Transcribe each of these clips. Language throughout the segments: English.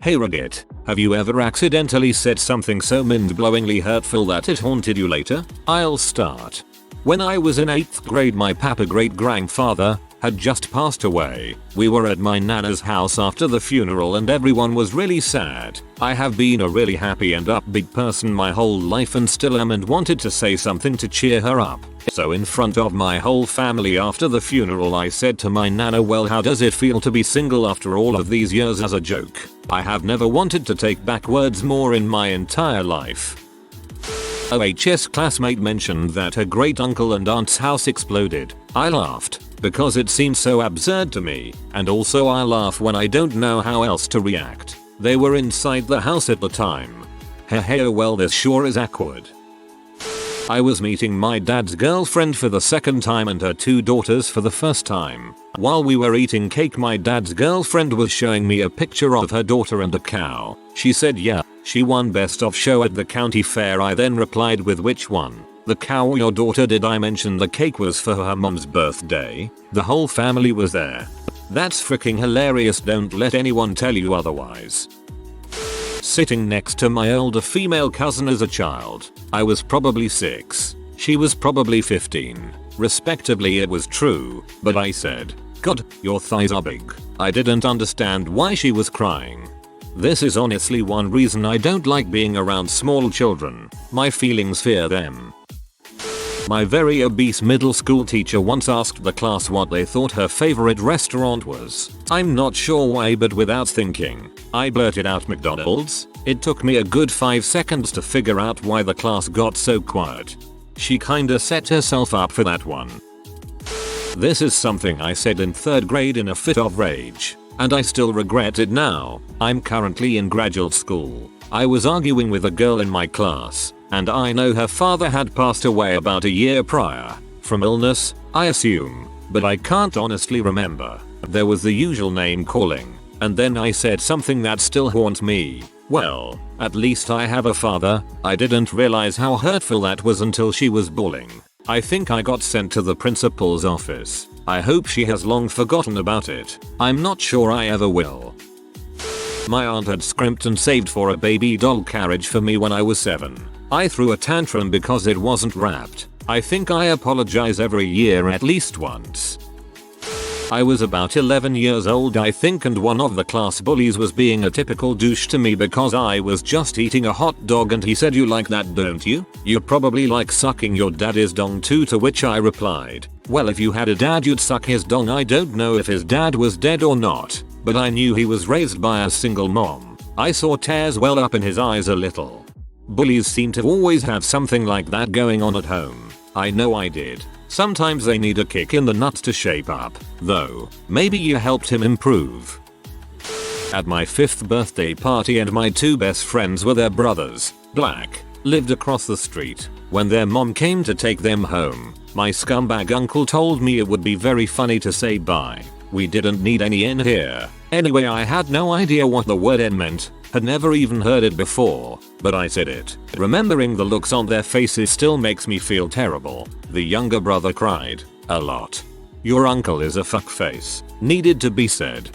Hey Reddit, have you ever accidentally said something so mind-blowingly hurtful that it haunted you later? I'll start. When I was in 8th grade, my great-grandfather had just passed away. We were at my nana's house after the funeral and everyone was really sad. I have been a really happy and upbeat person my whole life and still am, and wanted to say something to cheer her up. So in front of my whole family after the funeral I said to my nana, "Well, how does it feel to be single after all of these years?" as a joke. I have never wanted to take back words more in my entire life. A HS classmate mentioned that her great uncle and aunt's house exploded. I laughed because it seemed so absurd to me, and also I laugh when I don't know how else to react. They were inside the house at the time. Hey, oh well, this sure is awkward. I was meeting my dad's girlfriend for the second time and her 2 daughters for the first time. While we were eating cake, my dad's girlfriend was showing me a picture of her daughter and a cow. She said yeah, she won best of show at the county fair. I then replied with, "Which one? The cow or your daughter?" Did I mention the cake was for her mom's birthday? The whole family was there. That's freaking hilarious, don't let anyone tell you otherwise. Sitting next to my older female cousin as a child. I was probably 6. She was probably 15. Respectively, it was true, but I said, "God, your thighs are big." I didn't understand why she was crying. This is honestly one reason I don't like being around small children. My feelings fear them. My very obese middle school teacher once asked the class what they thought her favorite restaurant was. I'm not sure why, but without thinking, I blurted out McDonald's. It took me a good 5 seconds to figure out why the class got so quiet. She kinda set herself up for that one. This is something I said in 3rd grade in a fit of rage, and I still regret it now. I'm currently in graduate school. I was arguing with a girl in my class, and I know her father had passed away about a year prior. From illness, I assume, but I can't honestly remember. There was the usual name calling, and then I said something that still haunts me. Well, at least I have a father. I didn't realize how hurtful that was until she was bawling. I think I got sent to the principal's office. I hope she has long forgotten about it. I'm not sure I ever will. My aunt had scrimped and saved for a baby doll carriage for me when I was 7. I threw a tantrum because it wasn't wrapped. I think I apologize every year at least once. I was about 11 years old I think, and one of the class bullies was being a typical douche to me because I was just eating a hot dog and he said, "You like that, don't you? You probably like sucking your daddy's dong too," to which I replied, "Well, if you had a dad you'd suck his dong." I don't know if his dad was dead or not, but I knew he was raised by a single mom. I saw tears well up in his eyes a little. Bullies seem to always have something like that going on at home. I know I did. Sometimes they need a kick in the nuts to shape up, though. Maybe you helped him improve. At my 5th birthday party, and my 2 best friends were their brothers, Black, lived across the street. When their mom came to take them home, my scumbag uncle told me it would be very funny to say bye. We didn't need any N here. Anyway, I had no idea what the word N meant, had never even heard it before, but I said it. Remembering the looks on their faces still makes me feel terrible. The younger brother cried a lot. "Your uncle is a fuckface," needed to be said.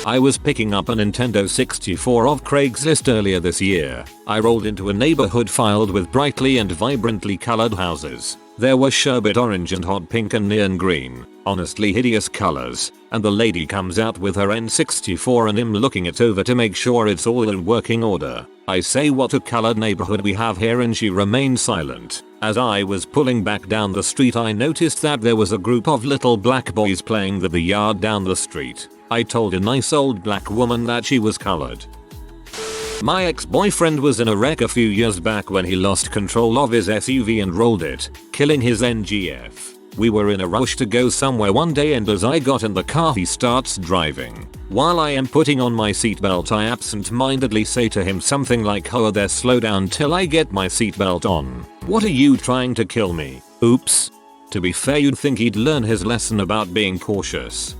I was picking up a Nintendo 64 off Craigslist earlier this year. I rolled into a neighborhood filled with brightly and vibrantly colored houses. There were sherbet orange and hot pink and neon green, honestly hideous colors, and the lady comes out with her N64 and I'm looking it over to make sure it's all in working order. I say, "What a colored neighborhood we have here," and she remained silent. As I was pulling back down the street I noticed that there was a group of little black boys playing the yard down the street. I told a nice old black woman that she was colored. My ex-boyfriend was in a wreck a few years back when he lost control of his SUV and rolled it, killing his NGF. We were in a rush to go somewhere one day, and as I got in the car he starts driving. While I am putting on my seatbelt I absent-mindedly say to him something like, "Oh there, slow down till I get my seatbelt on. What are you trying to kill me?" Oops. To be fair, you'd think he'd learn his lesson about being cautious.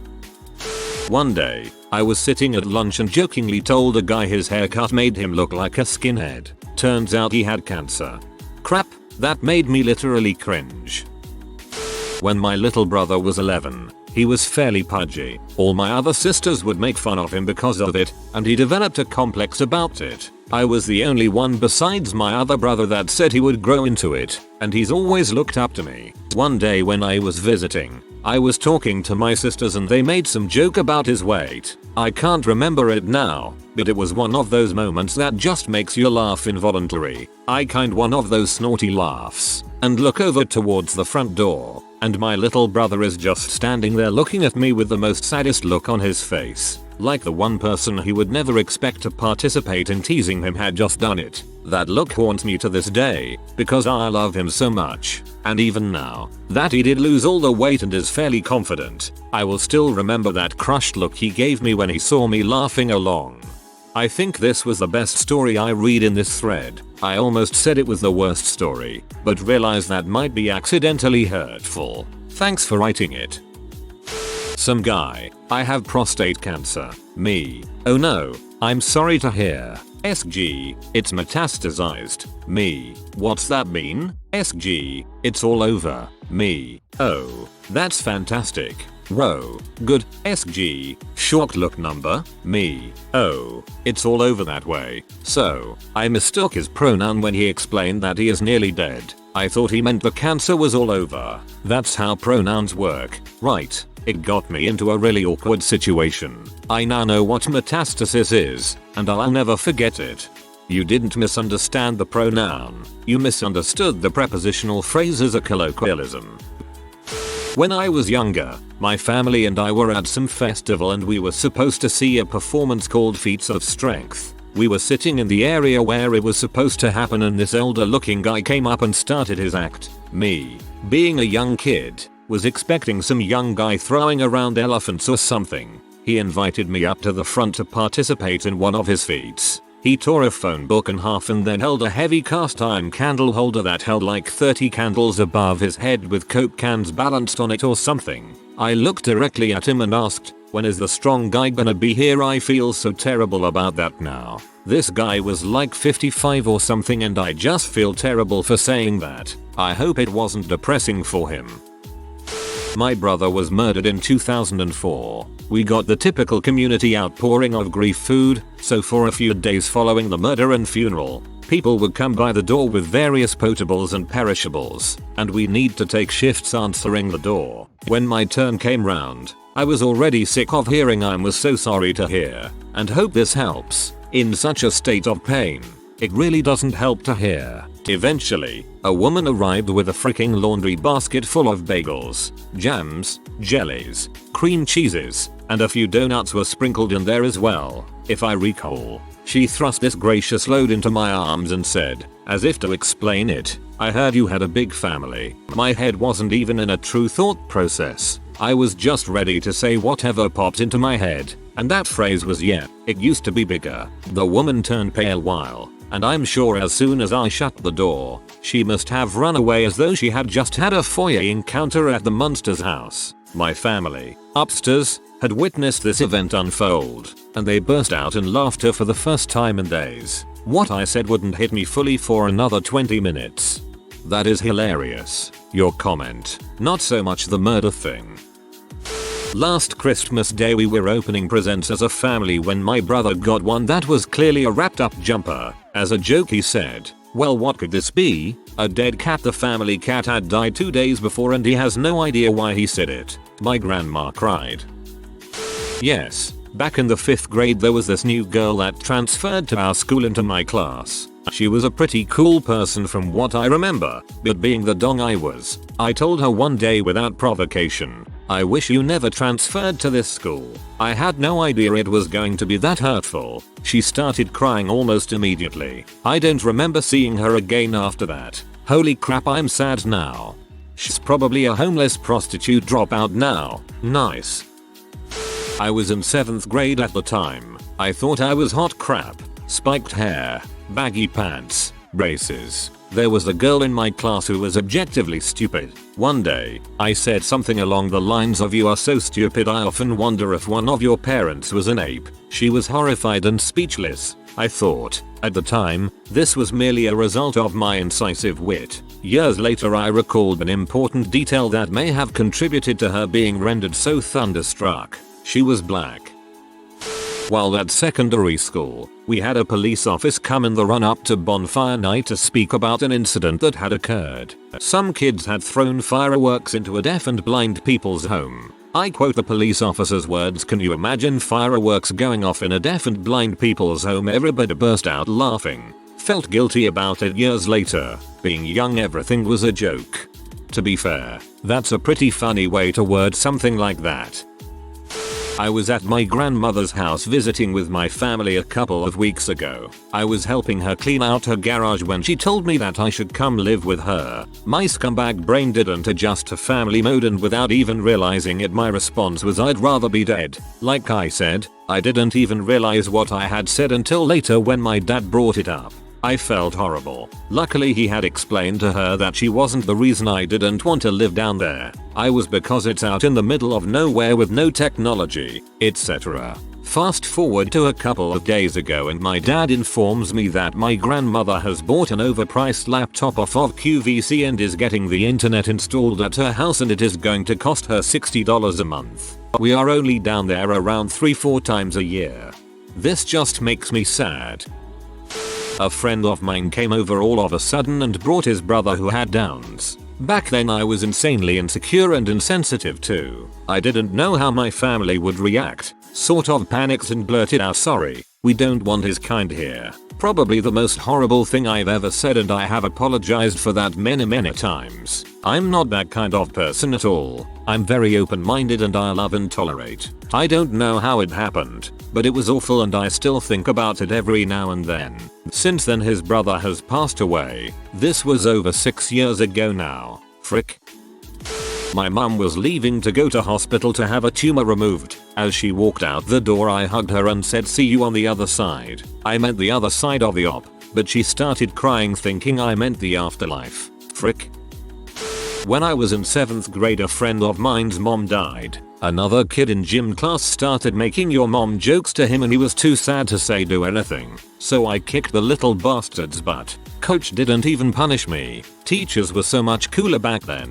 One day, I was sitting at lunch and jokingly told a guy his haircut made him look like a skinhead. Turns out he had cancer. Crap, that made me literally cringe. When my little brother was 11, He was fairly pudgy. All my other sisters would make fun of him because of it, and he developed a complex about it. I was the only one besides my other brother that said he would grow into it, and he's always looked up to me. One day when I was visiting, I was talking to my sisters and they made some joke about his weight. I can't remember it now, but it was one of those moments that just makes you laugh involuntarily. I kind one of those snorty laughs, and look over towards the front door, and my little brother is just standing there looking at me with the most saddest look on his face. Like the one person he would never expect to participate in teasing him had just done it. That look haunts me to this day, because I love him so much. And even now, that he did lose all the weight and is fairly confident, I will still remember that crushed look he gave me when he saw me laughing along. I think this was the best story I read in this thread. I almost said it was the worst story, but realized that might be accidentally hurtful. Thanks for writing it. Some guy, I have prostate cancer. Me. Oh no, I'm sorry to hear. SG, it's metastasized. Me. What's that mean? SG, it's all over. Me. Oh, that's fantastic. Ro. Good. SG. Short look number. Me. Oh, it's all over that way. So, I mistook his pronoun when he explained that he is nearly dead. I thought he meant the cancer was all over. That's how pronouns work, right? It got me into a really awkward situation. I now know what metastasis is, and I'll never forget it. You didn't misunderstand the pronoun. You misunderstood the prepositional phrase as a colloquialism. When I was younger, my family and I were at some festival and we were supposed to see a performance called Feats of Strength. We were sitting in the area where it was supposed to happen and this older looking guy came up and started his act. Me, being a young kid, was expecting some young guy throwing around elephants or something. He invited me up to the front to participate in one of his feats. He tore a phone book in half and then held a heavy cast iron candle holder that held like 30 candles above his head with Coke cans balanced on it or something. I looked directly at him and asked, "When is the strong guy gonna be here? I feel so terrible about that now." This guy was like 55 or something and I just feel terrible for saying that. I hope it wasn't depressing for him. My brother was murdered in 2004. We got the typical community outpouring of grief food, so for a few days following the murder and funeral, people would come by the door with various potables and perishables, and we need to take shifts answering the door. When my turn came round, I was already sick of hearing "I was so sorry to hear," and hope this helps. In such a state of pain, it really doesn't help to hear. Eventually, a woman arrived with a freaking laundry basket full of bagels, jams, jellies, cream cheeses, and a few donuts were sprinkled in there as well, if I recall. She thrust this gracious load into my arms and said, as if to explain it, "I heard you had a big family." My head wasn't even in a true thought process. I was just ready to say whatever popped into my head, and that phrase was, "Yeah, it used to be bigger." The woman turned pale while, and I'm sure as soon as I shut the door, she must have run away as though she had just had a foyer encounter at the Munsters house. My family, upstairs, had witnessed this event unfold, and they burst out in laughter for the first time in days. What I said wouldn't hit me fully for another 20 minutes. That is hilarious. Your comment, not so much the murder thing. Last Christmas Day we were opening presents as a family when my brother got one that was clearly a wrapped up jumper. As a joke he said, "Well, what could this be? A dead cat." The family cat had died 2 days before and he has no idea why he said it. My grandma cried. Yes, back in the 5th grade there was this new girl that transferred to our school into my class. She was a pretty cool person from what I remember, but being the dong I was, I told her one day without provocation, "I wish you never transferred to this school." I had no idea it was going to be that hurtful. She started crying almost immediately. I don't remember seeing her again after that. Holy crap, I'm sad now. She's probably a homeless prostitute dropout now. Nice. I was in 7th grade at the time. I thought I was hot crap. Spiked hair, baggy pants, braces, There was a girl in my class who was objectively stupid. One day, I said something along the lines of, "You are so stupid, I often wonder if one of your parents was an ape." She was horrified and speechless. I thought, at the time, this was merely a result of my incisive wit. Years later I recalled an important detail that may have contributed to her being rendered so thunderstruck. She was black. While at secondary school, we had a police officer come in the run-up to bonfire night to speak about an incident that had occurred. Some kids had thrown fireworks into a deaf and blind people's home. I quote the police officer's words, "Can you imagine fireworks going off in a deaf and blind people's home?" Everybody burst out laughing. Felt guilty about it years later. Being young, everything was a joke. To be fair, that's a pretty funny way to word something like that. I was at my grandmother's house visiting with my family a couple of weeks ago. I was helping her clean out her garage when she told me that I should come live with her. My scumbag brain didn't adjust to family mode, and without even realizing it, my response was, "I'd rather be dead." Like I said, I didn't even realize what I had said until later when my dad brought it up. I felt horrible. Luckily he had explained to her that she wasn't the reason I didn't want to live down there. I was because it's out in the middle of nowhere with no technology, etc. Fast forward to a couple of days ago and my dad informs me that my grandmother has bought an overpriced laptop off of QVC and is getting the internet installed at her house, and it is going to cost her $60 a month. We are only down there around 3-4 times a year. This just makes me sad. A friend of mine came over all of a sudden and brought his brother who had Downs. Back then I was insanely insecure and insensitive too. I didn't know how my family would react. Sort of panicked and blurted out, "Sorry, we don't want his kind here." Probably the most horrible thing I've ever said, and I have apologized for that many times. I'm not that kind of person at all. I'm very open-minded and I love and tolerate. I don't know how it happened, but it was awful and I still think about it every now and then. Since then his brother has passed away. This was over 6 years ago now. Frick. My mum was leaving to go to hospital to have a tumor removed. As she walked out the door I hugged her and said, "See you on the other side." I meant the other side of the op, but she started crying thinking I meant the afterlife. Frick. When I was in 7th grade, a friend of mine's mom died. Another kid in gym class started making "your mom" jokes to him and he was too sad to say do anything. So I kicked the little bastard's butt. Coach didn't even punish me. Teachers were so much cooler back then.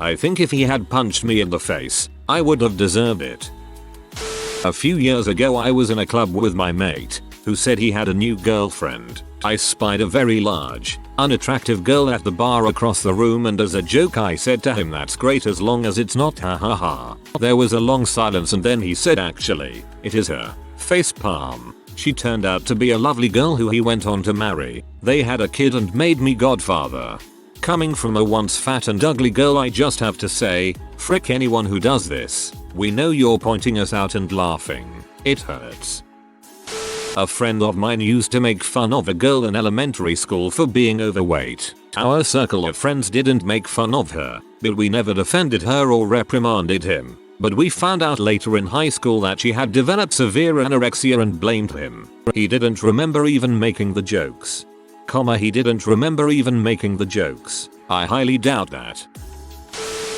I think if he had punched me in the face, I would have deserved it. A few years ago I was in a club with my mate, who said he had a new girlfriend. I spied a very large, unattractive girl at the bar across the room, and as a joke I said to him, "That's great as long as it's not, ha ha ha." There was a long silence and then he said, "Actually, it is her." Face palm. She turned out to be a lovely girl who he went on to marry. They had a kid and made me godfather. Coming from a once fat and ugly girl, I just have to say, frick anyone who does this. We know you're pointing us out and laughing. It hurts. A friend of mine used to make fun of a girl in elementary school for being overweight. Our circle of friends didn't make fun of her, but we never defended her or reprimanded him. But we found out later in high school that she had developed severe anorexia and blamed him. He didn't remember even making the jokes. He didn't remember even making the jokes. I highly doubt that.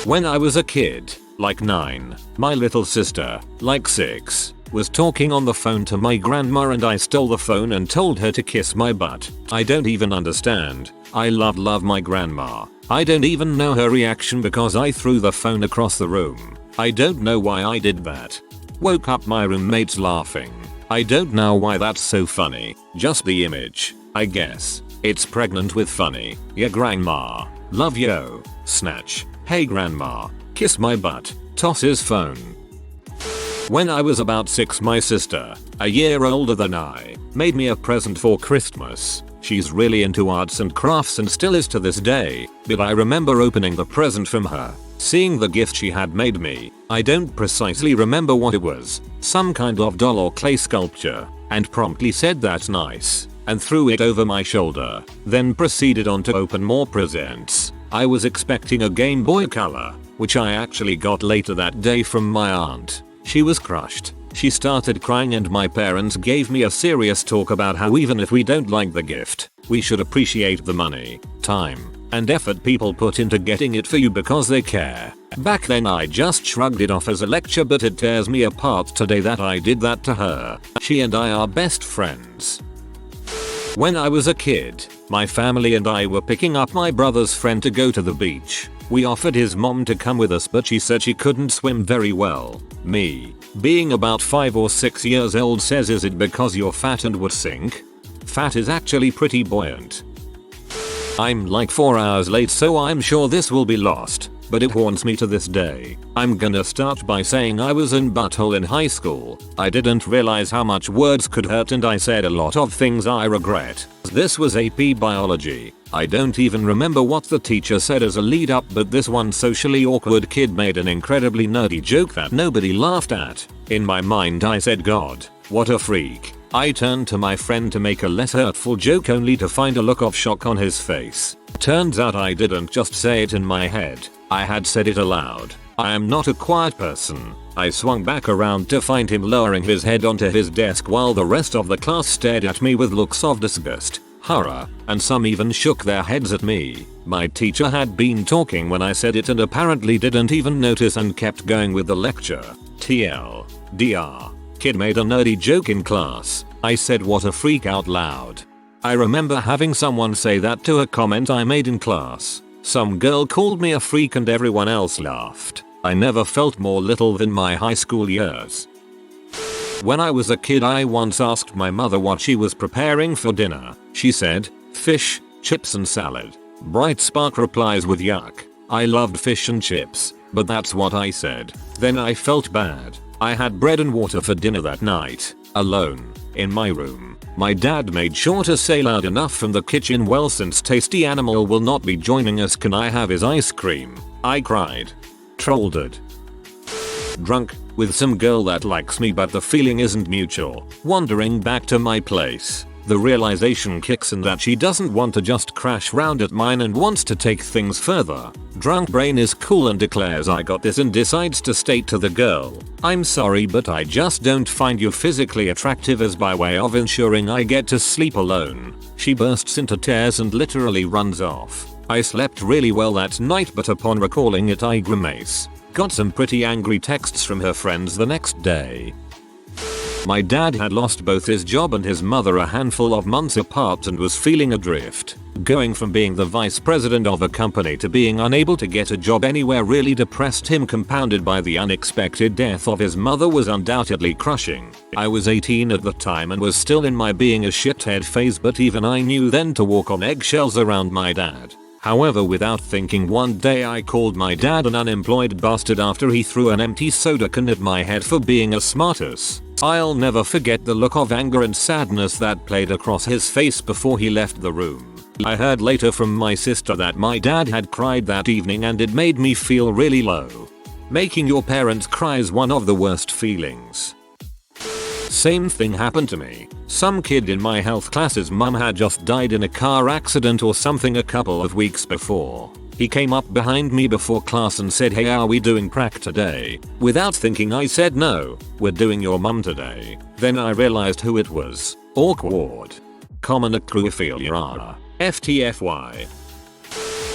When I was a kid, like 9, my little sister, like 6, was talking on the phone to my grandma and I stole the phone and told her to kiss my butt. I don't even understand. I love my grandma. I don't even know her reaction because I threw the phone across the room. I don't know why I did that. Woke up my roommates laughing. I don't know why that's so funny. Just the image, I guess. It's pregnant with funny. Yeah, grandma. Love yo. Snatch. Hey grandma. Kiss my butt. Toss his phone. When I was about 6, my sister, a year older than I, made me a present for Christmas. She's really into arts and crafts and still is to this day, but I remember opening the present from her, seeing the gift she had made me. I don't precisely remember what it was, some kind of doll or clay sculpture, and promptly said "That's nice," and threw it over my shoulder, then proceeded on to open more presents. I was expecting a Game Boy Color, which I actually got later that day from my aunt. She was crushed. She started crying and my parents gave me a serious talk about how even if we don't like the gift, We should appreciate the money, time, and effort people put into getting it for you because they care. Back then I just shrugged it off as a lecture, but it tears me apart today that I did that to her. She and I are best friends. When I was a kid, my family and I were picking up my brother's friend to go to the beach. We offered his mom to come with us, but she said she couldn't swim very well. Me, being about 5 or 6 years old, says, "Is it because you're fat and would sink?" Fat is actually pretty buoyant. I'm like 4 hours late, so I'm sure this will be lost, but it haunts me to this day. I'm gonna start by saying I was in butthole in high school. I didn't realize how much words could hurt, and I said a lot of things I regret. This was AP biology. I don't even remember what the teacher said as a lead up, but this one socially awkward kid made an incredibly nerdy joke that nobody laughed at. In my mind I said, "God, what a freak." I turned to my friend to make a less hurtful joke, only to find a look of shock on his face. Turns out I didn't just say it in my head, I had said it aloud. I am not a quiet person. I swung back around to find him lowering his head onto his desk while the rest of the class stared at me with looks of disgust, horror, and some even shook their heads at me. My teacher had been talking when I said it and apparently didn't even notice and kept going with the lecture. TLDR. Kid made a nerdy joke in class. I said, "What a freak," out loud. I remember having someone say that to a comment I made in class. Some girl called me a freak and everyone else laughed. I never felt more little than my high school years. When I was a kid, I once asked my mother what she was preparing for dinner. She said, "Fish, chips and salad." Bright Spark replies with, "Yuck. I loved fish and chips, but that's what I said." Then I felt bad. I had bread and water for dinner that night, alone, in my room. My dad made sure to say loud enough from the kitchen, "Well, since Tasty Animal will not be joining us, can I have his ice cream?" I cried. Trolled. Drunk, with some girl that likes me but the feeling isn't mutual. Wandering back to my place. The realization kicks in that she doesn't want to just crash round at mine and wants to take things further. Drunk brain is cool and declares, "I got this," and decides to state to the girl, "I'm sorry, but I just don't find you physically attractive," as by way of ensuring I get to sleep alone. She bursts into tears and literally runs off. I slept really well that night, but upon recalling it I grimace. Got some pretty angry texts from her friends the next day. My dad had lost both his job and his mother a handful of months apart and was feeling adrift. Going from being the vice president of a company to being unable to get a job anywhere really depressed him, compounded by the unexpected death of his mother was undoubtedly crushing. I was 18 at the time and was still in my being a shithead phase, but even I knew then to walk on eggshells around my dad. However, without thinking, one day I called my dad an unemployed bastard after he threw an empty soda can at my head for being a smartass. I'll never forget the look of anger and sadness that played across his face before he left the room. I heard later from my sister that my dad had cried that evening and it made me feel really low. Making your parents cry is one of the worst feelings. Same thing happened to me. Some kid in my health class's mum had just died in a car accident or something a couple of weeks before. He came up behind me before class and said, "Hey, are we doing prac today?" Without thinking I said, "No, we're doing your mum today." Then I realized who it was. Awkward. Common acrophobia. FTFY.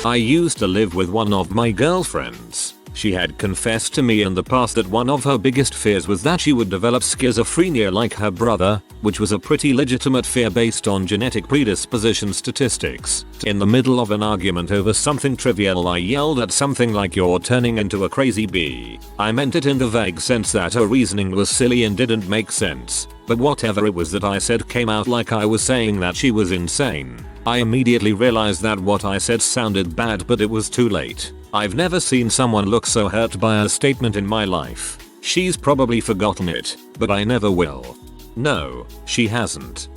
I used to live with one of my girlfriends. She had confessed to me in the past that one of her biggest fears was that she would develop schizophrenia like her brother, which was a pretty legitimate fear based on genetic predisposition statistics. In the middle of an argument over something trivial, I yelled at something like, "You're turning into a crazy bee." I meant it in the vague sense that her reasoning was silly and didn't make sense, but whatever it was that I said came out like I was saying that she was insane. I immediately realized that what I said sounded bad, but it was too late. I've never seen someone look so hurt by a statement in my life. She's probably forgotten it, but I never will. No, she hasn't.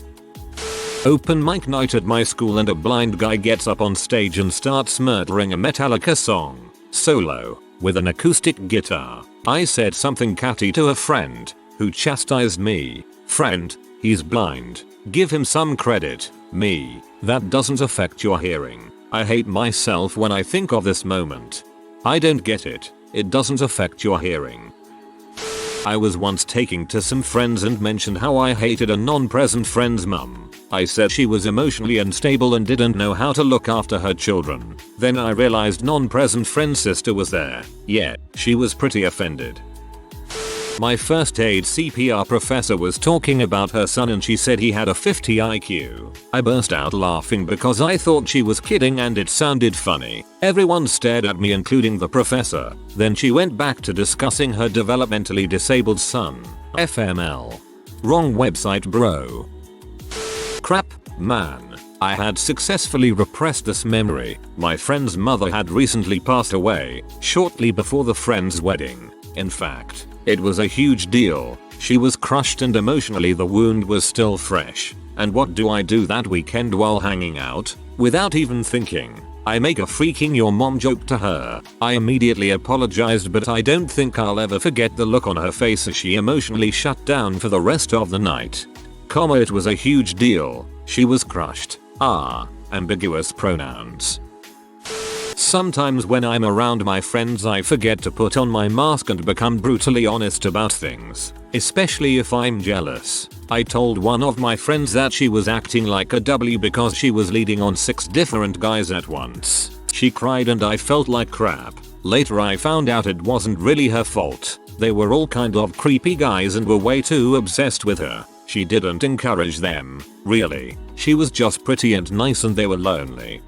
Open mic night at my school and a blind guy gets up on stage and starts murdering a Metallica song, solo, with an acoustic guitar. I said something catty to a friend, who chastised me. "Friend, he's blind. Give him some credit." Me, "That doesn't affect your hearing." I hate myself when I think of this moment. I don't get it. It doesn't affect your hearing. I was once taking to some friends and mentioned how I hated a non-present friend's mum. I said she was emotionally unstable and didn't know how to look after her children. Then I realized non-present friend's sister was there. Yeah, she was pretty offended. My first aid CPR professor was talking about her son and she said he had a 50 IQ. I burst out laughing because I thought she was kidding and it sounded funny. Everyone stared at me including the professor. Then she went back to discussing her developmentally disabled son. FML. Wrong website bro. Crap, man. I had successfully repressed this memory. My friend's mother had recently passed away, shortly before the friend's wedding. In fact, it was a huge deal. She was crushed and emotionally the wound was still fresh. And what do I do that weekend while hanging out? Without even thinking, I make a freaking your mom joke to her. I immediately apologized but I don't think I'll ever forget the look on her face as she emotionally shut down for the rest of the night. It was a huge deal. She was crushed. Ambiguous pronouns. Sometimes when I'm around my friends I forget to put on my mask and become brutally honest about things, especially if I'm jealous. I told one of my friends that she was acting like a W because she was leading on 6 different guys at once. She cried and I felt like crap. Later I found out it wasn't really her fault. They were all kind of creepy guys and were way too obsessed with her. She didn't encourage them, really. She was just pretty and nice and they were lonely.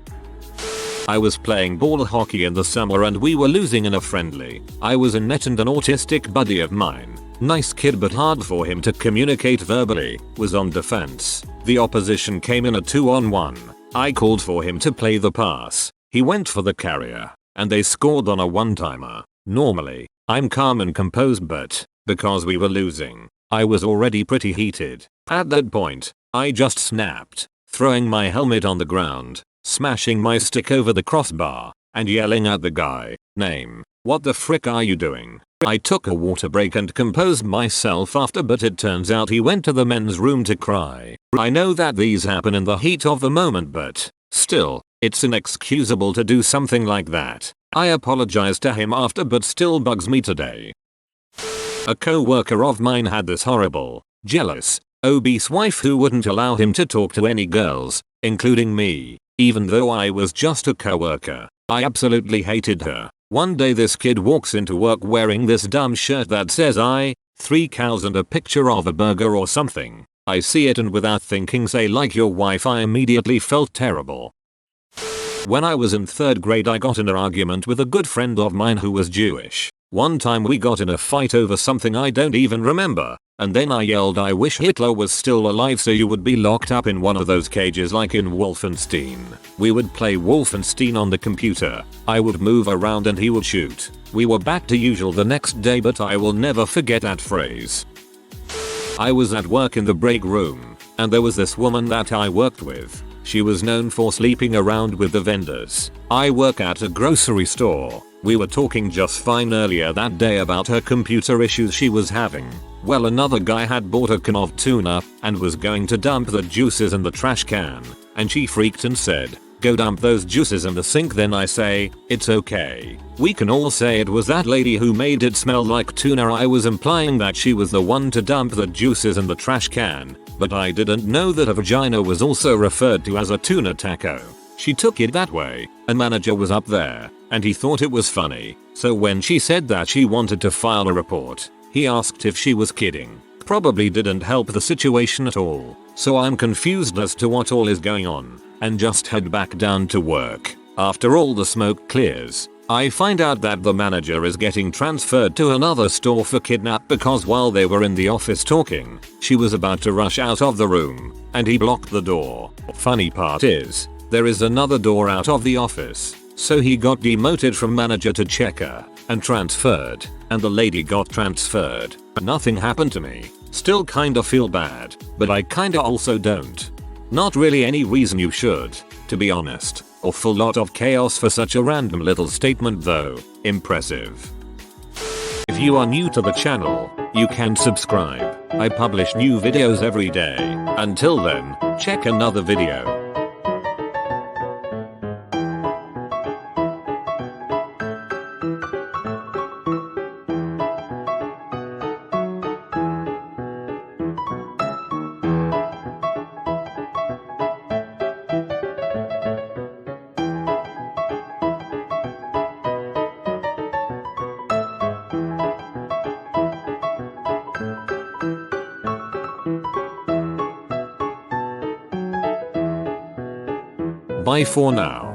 I was playing ball hockey in the summer and we were losing in a friendly. I was in net and an autistic buddy of mine, nice kid but hard for him to communicate verbally, was on defense. The opposition came in a 2-on-1. I called for him to play the pass. He went for the carrier, and they scored on a one-timer. Normally, I'm calm and composed but, because we were losing, I was already pretty heated. At that point, I just snapped, throwing my helmet on the ground, smashing my stick over the crossbar, and yelling at the guy, "Name, what the frick are you doing?" I took a water break and composed myself after but it turns out he went to the men's room to cry. I know that these happen in the heat of the moment but, still, it's inexcusable to do something like that. I apologized to him after but still bugs me today. A co-worker of mine had this horrible, jealous, obese wife who wouldn't allow him to talk to any girls, including me. Even though I was just a coworker, I absolutely hated her. One day this kid walks into work wearing this dumb shirt that says 3 cows and a picture of a burger or something. I see it and without thinking say like your wife. I immediately felt terrible. When I was in 3rd grade I got in an argument with a good friend of mine who was Jewish. One time we got in a fight over something I don't even remember, and then I yelled I wish Hitler was still alive so you would be locked up in one of those cages like in Wolfenstein. We would play Wolfenstein on the computer. I would move around and he would shoot. We were back to usual the next day but I will never forget that phrase. I was at work in the break room, and there was this woman that I worked with. She was known for sleeping around with the vendors. I work at a grocery store. We were talking just fine earlier that day about her computer issues she was having. Well, another guy had bought a can of tuna and was going to dump the juices in the trash can, and she freaked and said, "Go dump those juices in the sink." Then I say, "It's okay. We can all say it was that lady who made it smell like tuna." I was implying that she was the one to dump the juices in the trash can, but I didn't know that a vagina was also referred to as a tuna taco. She took it that way. A manager was up there, and he thought it was funny. So when she said that she wanted to file a report, he asked if she was kidding. Probably didn't help the situation at all. So I'm confused as to what all is going on, and just head back down to work. After all the smoke clears, I find out that the manager is getting transferred to another store for kidnap because while they were in the office talking, she was about to rush out of the room, and he blocked the door. Funny part is, there is another door out of the office, so he got demoted from manager to checker, and transferred, and the lady got transferred. Nothing happened to me. Still kinda feel bad, but I kinda also don't. Not really any reason you should, to be honest. Awful lot of chaos for such a random little statement though. Impressive. If you are new to the channel, you can subscribe. I publish new videos every day. Until then, check another video. Bye for now.